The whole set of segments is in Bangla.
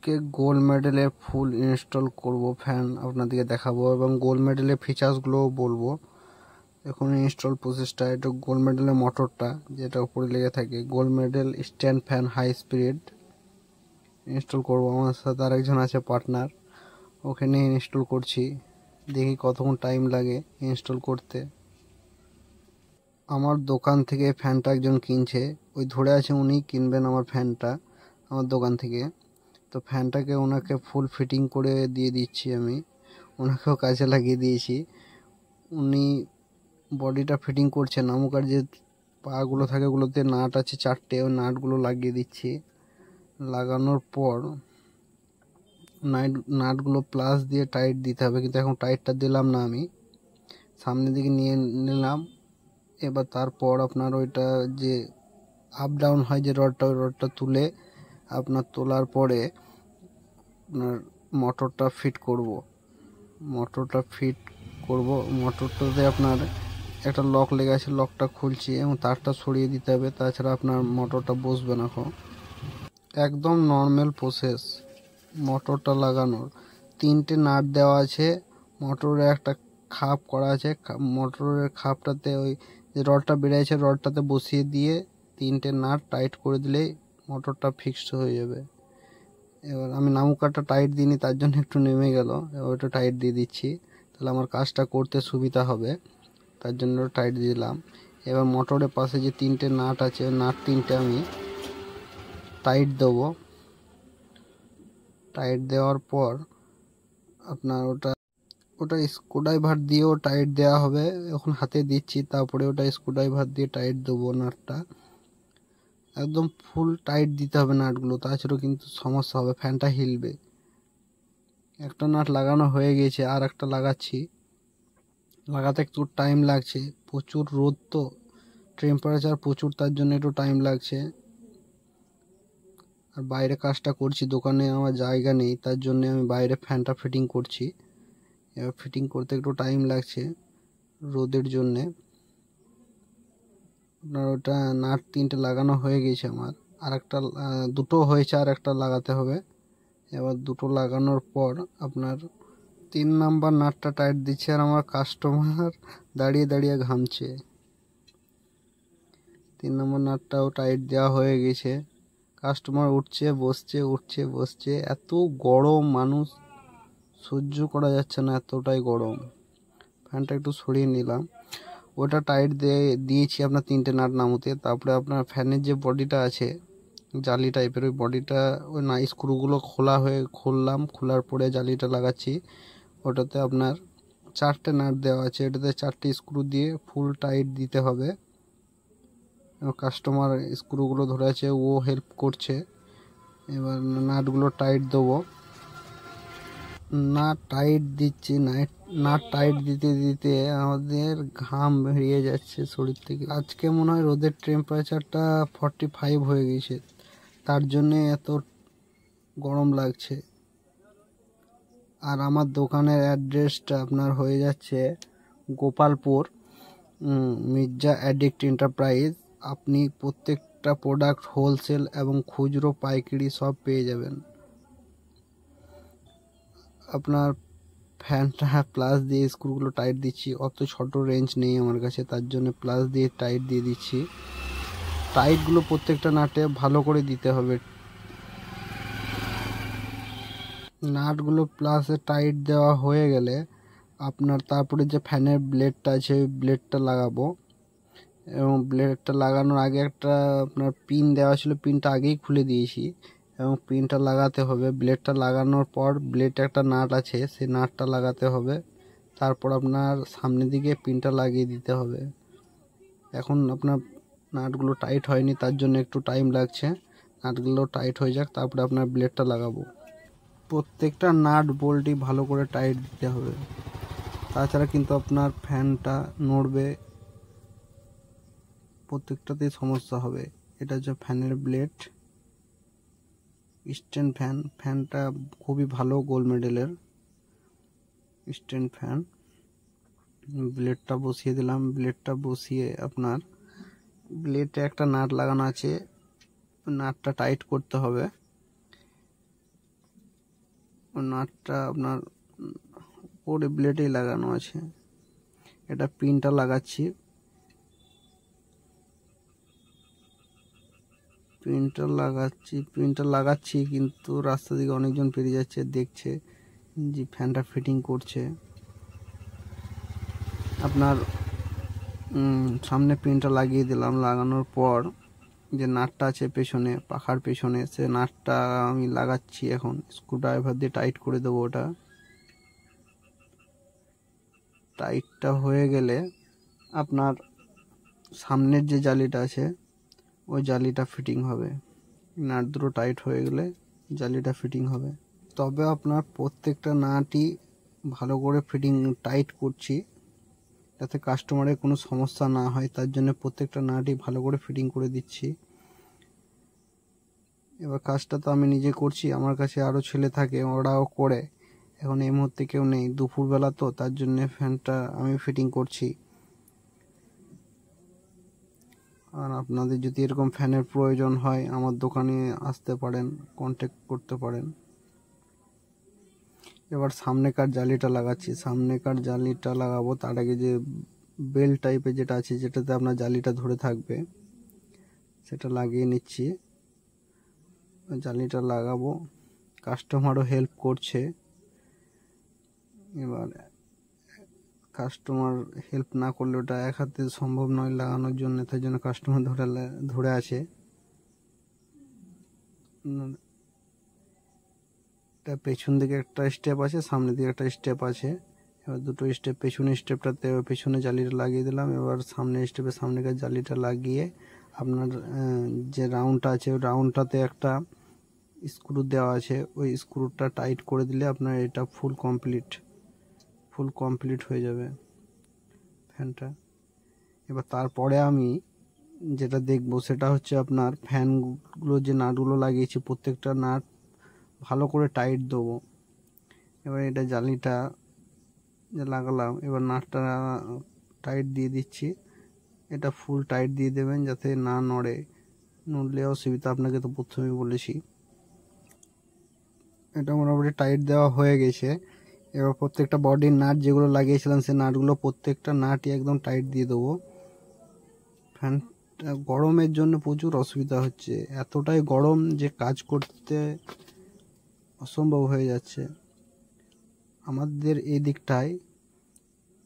আজকে গোল্ড মেডেলে ফুল ইনস্টল করব ফ্যান আপনাদেরকে দেখাবো এবং গোল্ড মেডেলের ফিচার্সগুলোও বলবো। এখন ইনস্টল প্রসেসটা, এটা গোল্ড মেডেলের মোটরটা যেটা উপরে লেগে থাকে, gold medal stand fan high speed install করব। আমার সাথে আরেকজন আছে পার্টনার, ওখানে ইনস্টল করছি। দেখি কতক্ষণ টাইম লাগে ইনস্টল করতে। আমার দোকান থেকে ফ্যানটা একজন কিনছে, ওই ধরে আছে উনি কিনবেন আমার ফ্যানটা আমার দোকান থেকে। তো ফ্যানটাকে ওনাকে ফুল ফিটিং করে দিয়ে দিচ্ছি, আমি ওনাকেও কাজে লাগিয়ে দিয়েছি। উনি বডিটা ফিটিং করছেন, আমুকার যে পাগুলো থাকে ওগুলোতে নাট আছে 4টে, ওই নাটগুলো লাগিয়ে দিচ্ছি। লাগানোর পর নাটগুলো প্লাস দিয়ে টাইট দিতে হবে, কিন্তু এখন টাইটটা দিলাম না, আমি সামনের দিকে নিয়ে নিলাম। এবার তারপর আপনার ওইটা যে আপ ডাউন হয় যে রডটা, ওই রডটা তুলে আপনার তোলার পরে আপনার মোটরটা ফিট করব। মোটরটাতে আপনার একটা লক লেগে আছে, লকটা খুলছি এবং তারটা সরিয়ে দিতে হবে, তাছাড়া আপনার মোটরটা বসবে না। একদম নর্মাল প্রসেস মোটরটা লাগানোর। 3টে নাট দেওয়া আছে, মোটরে একটা খাপ করা আছে, মোটরের খাপটাতে ওই যে রডটা বেরিয়েছে রডটাতে বসিয়ে দিয়ে 3টে নাট টাইট করে দিলেই মোটরটা ফিক্সড হয়ে যাবে। এবার আমি নামুকাটা টাইট দিইনি, তার জন্য একটু নেমে গেল, এবার ওটা টাইট দিয়ে দিচ্ছি, তাহলে আমার কাজটা করতে সুবিধা হবে, তার জন্য টাইট দিলাম। এবার মোটরের পাশে যে 3টে নাট আছে, নাট 3টে আমি টাইট দেবো। টাইট দেওয়ার পর আপনার ওটা স্ক্রুড্রাইভার দিয়েও টাইট দেওয়া হবে, এখন হাতে দিচ্ছি, তারপরে ওটা স্ক্রুড্রাইভার দিয়ে টাইট দেবো। নাটটা একদম ফুল টাইট দিতে হবে নাটগুলো, তাছাড়াও কিন্তু সমস্যা হবে, ফ্যানটা হিলবে। একটা নাট লাগানো হয়ে গেছে, আর একটা লাগাচ্ছি। লাগাতে একটু টাইম লাগছে, প্রচুর রোদ তো, টেম্পারেচার প্রচুর, তার জন্য একটু টাইম লাগছে। আর বাইরে কাজটা করছি, দোকানে আমার জায়গা নেই, তার জন্য আমি বাইরে ফ্যানটা ফিটিং করছি। এবার ফিটিং করতে একটু টাইম লাগছে রোদের জন্যে। আপনার ওটা নাট 3টে লাগানো হয়ে গেছে আমার, আর একটা দুটো হয়েছে, আর একটা লাগাতে হবে। এবার দুটো লাগানোর পর আপনার 3 নাম্বার নাটটা টাইট দিচ্ছে, আর আমার কাস্টমার দাঁড়িয়ে দাঁড়িয়ে ঘামছে। 3 নম্বর নাটটাও টাইট দেওয়া হয়ে গেছে, কাস্টমার উঠছে বসছে। এত গরম, মানুষ সহ্য করা যাচ্ছে না, এতটাই গরম। ফ্যানটা একটু সরিয়ে নিলাম, ওটা টাইট দিয়েছি আপনার 3টে নাট নামুতে। তারপরে আপনার ফ্যানের যে বডিটা আছে জালি টাইপের, ওই বডিটা ওই স্ক্রুগুলো খুললাম, খোলার পরে জালিটা লাগাচ্ছি। ওটাতে আপনার 4টে নাট দেওয়া আছে, এটাতে 4টে স্ক্রু দিয়ে ফুল টাইট দিতে হবে। কাস্টমার স্ক্রুগুলো ধরে আছে, ও হেল্প করছে। এবার নাটগুলো টাইট দেবো, নাট টাইট দিচ্ছি। নাট টাইট দিতে দিতে আমাদের ঘাম বেরিয়ে যাচ্ছে শরীর থেকে। আজকে মনে হয় রোদের টেম্পারেচারটা 45 হয়ে গেছে, তার জন্যে এত গরম লাগছে। আর আমার দোকানের অ্যাড্রেসটা আপনার হয়ে যাচ্ছে গোপালপুর, মির্জা অ্যাডিক্ট এন্টারপ্রাইজ। আপনি প্রত্যেকটা প্রোডাক্ট হোলসেল এবং খুচরো পাইকারি সব পেয়ে যাবেন। আপনার ফ্যানটা প্লাস দিয়ে স্ক্রুগুলো টাইট দিচ্ছি, অত ছোট রেঞ্জ নেই আমার কাছে, তার জন্য প্লাস দিয়ে টাইট দিয়ে দিচ্ছি। টাইটগুলো প্রত্যেকটা নাটে ভালো করে দিতে হবে। নাটগুলো প্লাসে টাইট দেওয়া হয়ে গেলে আপনার তারপরে যে ফ্যানের ব্লেডটা আছে, ওই ব্লেডটা লাগাবো। এবং ব্লেডটা লাগানোর আগে একটা আপনার পিন দেওয়া ছিল, পিনটা আগেই খুলে দিয়েছি এবং পিনটা লাগাতে হবে। ব্লেডটা লাগানোর পর ব্লেডে একটা নাট আছে, সেই নাটটা লাগাতে হবে, তারপর আপনার সামনের দিকে পিনটা লাগিয়ে দিতে হবে। এখন আপনার নাটগুলো টাইট হয়নি, তার জন্য একটু টাইম লাগছে, নাটগুলো টাইট হয়ে যাক, তারপরে আপনার ব্লেডটা লাগাবো। প্রত্যেকটা নাট বোল্টই ভালো করে টাইট দিতে হবে, তাছাড়া কিন্তু আপনার ফ্যানটা নড়বে, প্রত্যেকটাতেই সমস্যা হবে। এটা হচ্ছে ফ্যানের ব্লেড, স্ট্যান্ড ফ্যান। ফ্যানটা খুবই ভালো, গোল্ড মেডেলের স্ট্যান্ড ফ্যান। ব্লেডটা বসিয়ে দিলাম, ব্লেডটা বসিয়ে আপনার ব্লেডে একটা নাট লাগানো আছে, নাটটা টাইট করতে হবে। ওই নাটটা আপনার উপরে ব্লেডেই লাগানো আছে। এটা পিনটা লাগাচ্ছি, পিনটা লাগাচ্ছি কিন্তু রাস্তা দিকে অনেকজন পেরিয়ে যাচ্ছে, দেখছে যে ফ্যানটা ফিটিং করছে। আপনার সামনে পিনটা লাগিয়ে দিলাম, লাগানোর পর যে নাটটা আছে পেছনে, পাখার পেছনে, সে নাটটা আমি লাগাচ্ছি। এখন স্ক্রুড্রাইভার দিয়ে টাইট করে দেবো। ওটা টাইটটা হয়ে গেলে আপনার সামনের যে জালিটা আছে ওই জালিটা ফিটিং হবে। নাট দুটো টাইট হয়ে গেলে জালিটা ফিটিং হবে। তবে আপনার প্রত্যেকটা নাটই ভালো করে টাইট করছি যাতে কাস্টমারের কোনো সমস্যা না হয়, তার জন্য প্রত্যেকটা নাটই ভালো করে ফিটিং করে দিচ্ছি। এবার কাজটা তো আমি নিজে করছি, আমার কাছে আরও ছেলে থাকে, ওরাও করে। এখন এই মুহূর্তে কেউ নেই, দুপুরবেলা তো, তার জন্যে ফ্যানটা আমি ফিটিং করছি। আর আপনাদের যদি এরকম ফ্যানের প্রয়োজন হয় আমার দোকানে আসতে পারেন, কন্ট্যাক্ট করতে পারেন। এবার সামনেকার জালিটা লাগাচ্ছি। সামনেকার জালিটা লাগাবো তার আগে যে বেল টাইপের যেটা আছে, যেটাতে আপনার জালিটা ধরে থাকবে, সেটা লাগিয়ে নিচ্ছি। জালিটা লাগাবো, কাস্টমারও হেল্প করছে। এবার কাস্টমার হেল্প না করলে ওটা এক হাতে সম্ভব নয় লাগানোর জন্য, তাই জন্য কাস্টমার ধরে আছে। এটা পেছন দিকে একটা স্টেপ আছে, সামনের দিকে একটা স্টেপ আছে। এবার দুটো স্টেপ, পেছনের স্টেপটাতে পেছনে জালিটা লাগিয়ে দিলাম। এবার সামনের স্টেপে সামনেকার জালিটা লাগিয়ে আপনার যে রাউন্ডটা আছে ওই রাউন্ডটাতে একটা স্ক্রু দেওয়া আছে, ওই স্ক্রুটা টাইট করে দিলে আপনার এটা ফুল কমপ্লিট হয়ে যাবে ফ্যানটা। এবার তারপরে আমি যেটা দেখবো সেটা হচ্ছে আপনার ফ্যানগুলো যে নাটগুলো লাগিয়েছি প্রত্যেকটা নাট ভালো করে টাইট দেবো। এবার এটা জালিটা যে লাগালাম, এবার নাটটা টাইট দিয়ে দিচ্ছি। এটা ফুল টাইট দিয়ে দেবেন যাতে না নড়ে, নড়লে অসুবিধা, আপনাকে তো প্রথমেই বলেছি। এটা মোটামুটি টাইট দেওয়া হয়ে গেছে। এবার প্রত্যেকটা বডির নাট যেগুলো লাগিয়েছিলাম সেই নাটগুলো প্রত্যেকটা নাটই একদম টাইট দিয়ে দেবো। ফ্যানটা গরমের জন্য প্রচুর অসুবিধা হচ্ছে, এতটাই গরম যে কাজ করতে অসম্ভব হয়ে যাচ্ছে। আমাদের এই দিকটায়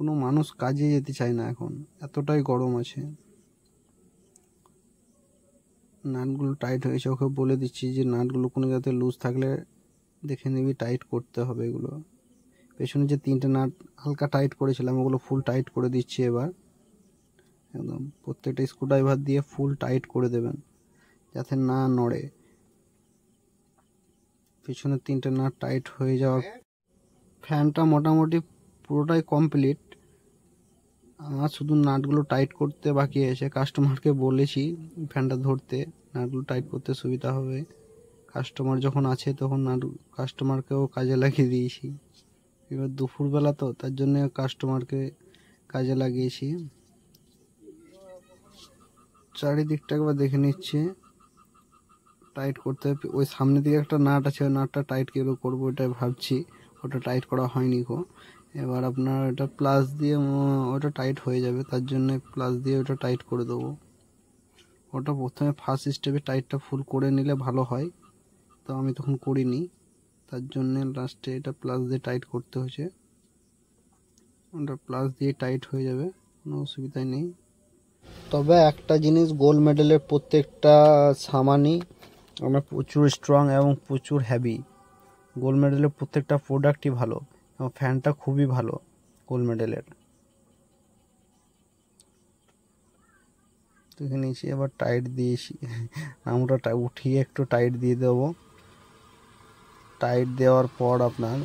কোনো মানুষ কাজে যেতে চায় না এখন, এতটাই গরম আছে। নাটগুলো টাইট হয়েছে, ওকে বলে দিচ্ছি যে নাটগুলো কোনো যাতে লুজ থাকলে দেখে নিবি, টাইট করতে হবে এগুলো। পেছনে যে তিনটে নাট হালকা টাইট করেছিলাম ওগুলো ফুল টাইট করে দিচ্ছি। এবার একদম প্রত্যেকটা স্ক্রুড্রাইভার দিয়ে ফুল টাইট করে দেবেন যাতে না নড়ে। পেছনের তিনটে নাট টাইট হয়ে যাওয়া, ফ্যানটা মোটামুটি পুরোটাই কমপ্লিট। আমার শুধু নাটগুলো টাইট করতে বাকি আছে। কাস্টমারকে বলেছি ফ্যানটা ধরতে, নাটগুলো টাইট করতে সুবিধা হবে। কাস্টমার যখন আছে তখন কাস্টমারকেও কাজে লাগিয়ে দিয়েছি। এবার দুপুরবেলা তো, তার জন্য কাস্টমারকে কাজে লাগিয়েছি। চারিদিকটা একবার দেখে নিচ্ছে, টাইট করতে। ওই সামনের দিকে একটা নাট আছে, ওই নাটটা টাইট কীভাবে করবো ওটাই ভাবছি, ওটা টাইট করা হয়নি গো। এবার আপনার ওটা প্লাস দিয়ে ওটা টাইট হয়ে যাবে, তার জন্য প্লাস দিয়ে ওটা টাইট করে দেবো। ওটা প্রথমে ফার্স্ট স্টেপে টাইটটা ফুল করে নিলে ভালো হয়, তো আমি তখন করিনি, তার জন্যে লাস্টে এটা প্লাস দিয়ে টাইট করতে হয়েছে। ওটা প্লাস দিয়ে টাইট হয়ে যাবে, কোনো অসুবিধাই নেই। তবে একটা জিনিস, গোল্ড মেডেলের প্রত্যেকটা সামানই আমার প্রচুর স্ট্রং এবং প্রচুর হেভি। গোল্ড মেডেলের প্রত্যেকটা প্রোডাক্টই ভালো এবং ফ্যানটা খুবই ভালো গোল্ড মেডেলের। দেখে নিয়েছি, এবার টাইট দিয়েছি, আমরা উঠিয়ে একটু টাইট দিয়ে দেবো। টাইট দেওয়ার পর আপনার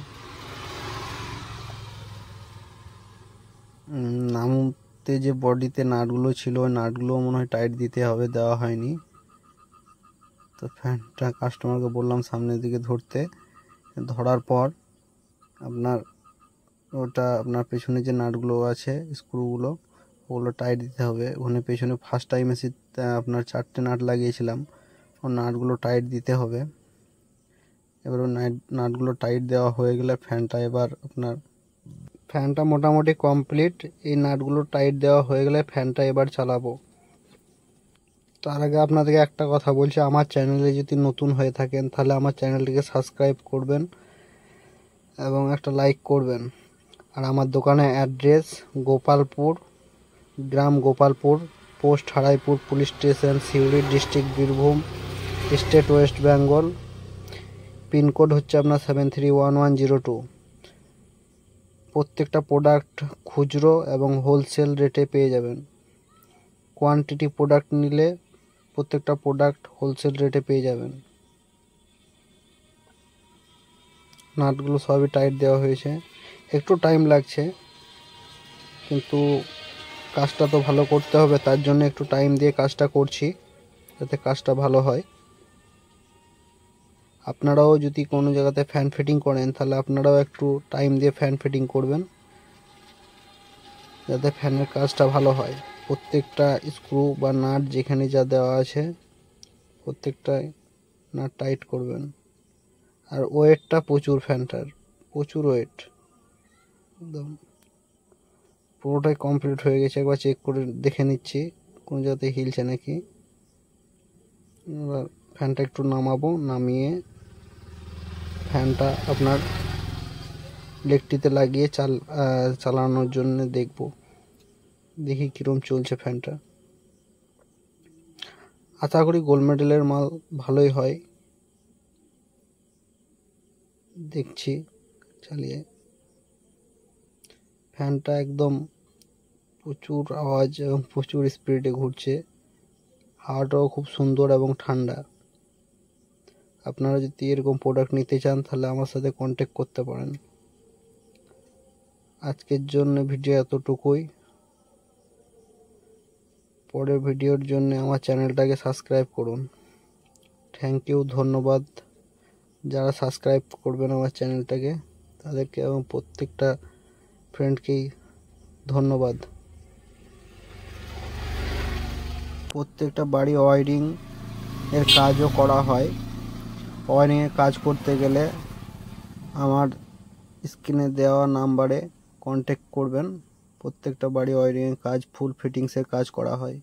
নামতে যে বডিতে নাটগুলো ছিল ওই নাটগুলো মনে হয় টাইট দিতে হবে, দেওয়া হয়নি। তো ফ্যানটা কাস্টমারকে বললাম সামনের দিকে ধরতে, ধরার পর আপনার ওটা আপনার পেছনে যে নাটগুলো আছে স্ক্রুগুলো ওগুলো টাইট দিতে হবে। ওখানে পেছনে ফার্স্ট টাইম এসে আপনার 4টে নাট লাগিয়েছিলাম, ও নাটগুলো টাইট দিতে হবে। এবার নাটগুলো টাইট দেওয়া হয়ে গেলে ফ্যানটা মোটামুটি কমপ্লিট। এই নাটগুলো টাইট দেওয়া হয়ে গেলে ফ্যানটা এবার চালাবো। তার আগে আপনাদেরকে একটা কথা বলছি, আমার চ্যানেলে যদি নতুন হয়ে থাকেন তাহলে আমার চ্যানেলটিকে সাবস্ক্রাইব করবেন এবং একটা লাইক করবেন। আর আমার দোকানের অ্যাড্রেস গোপালপুর, গ্রাম Gopalpur, post Haraipur, police station, Suri, district Birbhum, state West Bengal. Pin code হচ্ছে আপনার 731102। প্রত্যেকটা প্রোডাক্ট খুচরো এবং হোলসেল রেটে পেয়ে যাবেন। কোয়ান্টিটি প্রোডাক্ট নিলে প্রত্যেকটা প্রোডাক্ট হোলসেল রেটে পেয়ে যাবেন। নাটগুলো সবই টাইট দেওয়া হয়েছে, একটু টাইম লাগছে কিন্তু কাজটা তো ভালো করতে হবে, তার জন্য একটু টাইম দিয়ে কাজটা করছি যাতে কাজটা ভালো হয়। আপনারাও যদি কোনো জায়গাতে ফ্যান ফিটিং করেন তাহলে আপনারাও একটু টাইম দিয়ে ফ্যান ফিটিং করবেন যাতে ফ্যানের কাজটা ভালো হয়। প্রত্যেকটা স্ক্রু বা নাট যেখানে যা দেওয়া আছে প্রত্যেকটা নাট টাইট করবেন। আর ওয়েটটা প্রচুর, ফ্যানটার প্রচুর ওয়েট, একদম পুরোটাই কমপ্লিট হয়ে গেছে। একবার চেক করে দেখে নিচ্ছি কোন জায়গাতে হিলছে নাকি। এবার ফ্যানটা একটু নামাবো, নামিয়ে ফ্যানটা আপনার ইলেকট্রিতে লাগিয়ে চালানোর জন্য দেখি কিরম চলছে ফ্যানটা। আশা করি গোল্ড মেডেলের মাল ভালোই হয়। দেখছি চালিয়ে, ফ্যানটা একদম প্রচুর আওয়াজ এবং প্রচুর স্পিডে ঘুরছে। হাওয়াটাও খুব সুন্দর এবং ঠান্ডা। আপনারা যদি এরকম প্রোডাক্ট নিতে চান তাহলে আমার সাথে কন্ট্যাক্ট করতে পারেন। আজকের জন্য ভিডিও এতটুকুই। পরের ভিডিওর জন্য আমার চ্যানেলটাকে সাবস্ক্রাইব করুন। থ্যাংক ইউ, ধন্যবাদ। যারা সাবস্ক্রাইব করবেন আমার চ্যানেলটাকে তাদেরকে এবং প্রত্যেকটা ফ্রেন্ডকেই ধন্যবাদ। প্রত্যেকটা বাড়ি ওয়্যারিং এর কাজও করা হয়। ওয়্যারিংয়ের কাজ করতে গেলে আমার স্ক্রিনে দেওয়া নাম্বারে কন্ট্যাক্ট করবেন। প্রত্যেকটা বাড়ি ওয়্যারিংয়ের কাজ, ফুল ফিটিংসের কাজ করা হয়।